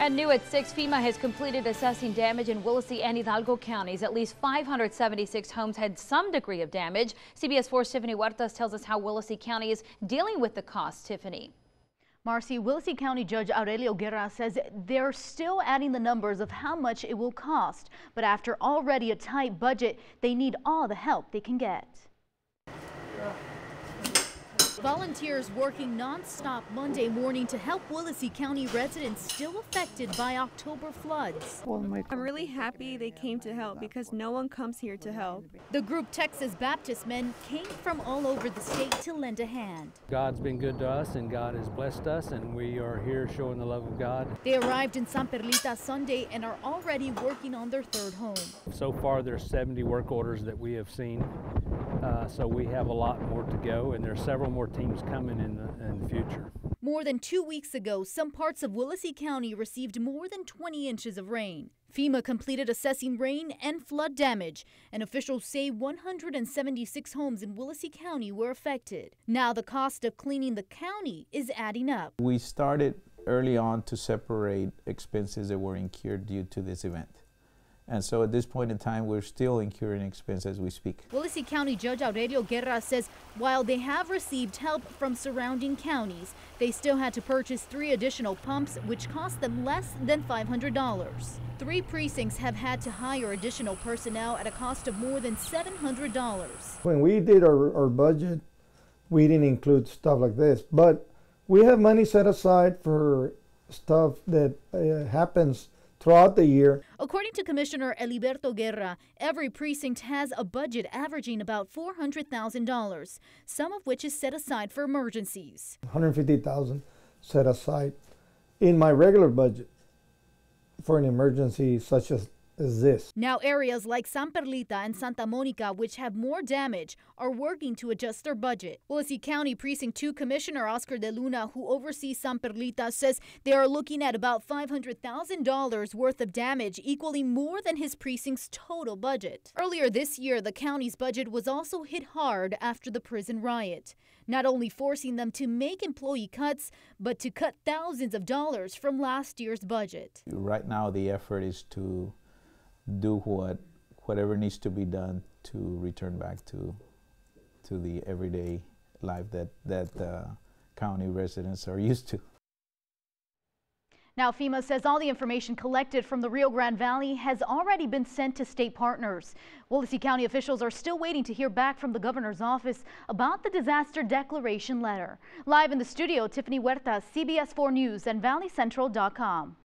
And new at 6, FEMA has completed assessing damage in Willacy and Hidalgo counties. At least 576 homes had some degree of damage. CBS 4's Tiffany Huertas tells us how Willacy County is dealing with the cost. Tiffany. Marcy, Willacy County Judge Aurelio Guerra says they're still adding the numbers of how much it will cost. But after already a tight budget, they need all the help they can get. Volunteers working non-stop Monday morning to help Willacy County residents still affected by October floods. I'm really happy they came to help because no one comes here to help. The group Texas Baptist men came from all over the state to lend a hand. God's been good to us and God has blessed us, and we are here showing the love of God. They arrived in San Perlita Sunday and are already working on their third home. So far there's 70 work orders that we have seen. So we have a lot more to go, and there's several more teams coming in the future. More than 2 weeks ago, some parts of Willacy County received more than 20 inches of rain. FEMA completed assessing rain and flood damage, and officials say 176 homes in Willacy County were affected. Now the cost of cleaning the county is adding up. We started early on to separate expenses that were incurred due to this event. And so at this point in time, we're still incurring expenses as we speak. Willacy County Judge Aurelio Guerra says while they have received help from surrounding counties, they still had to purchase 3 additional pumps, which cost them less than $500. 3 precincts have had to hire additional personnel at a cost of more than $700. When we did our budget, we didn't include stuff like this, but we have money set aside for stuff that happens throughout the year. According to Commissioner Eliberto Guerra, every precinct has a budget averaging about $400,000, some of which is set aside for emergencies. $150,000 set aside in my regular budget for an emergency such as this. Now areas like San Perlita and Santa Monica, which have more damage, are working to adjust their budget. Willacy County Precinct 2 Commissioner Oscar De Luna, who oversees San Perlita, says they are looking at about $500,000 worth of damage, equaling more than his precinct's total budget. Earlier this year, the county's budget was also hit hard after the prison riot, not only forcing them to make employee cuts, but to cut thousands of dollars from last year's budget. Right now, the effort is to do whatever needs to be done to return back to the everyday life that county residents are used to. Now, FEMA says all the information collected from the Rio Grande Valley has already been sent to state partners. Willacy County officials are still waiting to hear back from the governor's office about the disaster declaration letter. Live in the studio, Tiffany Huertas, CBS 4 News and ValleyCentral.com.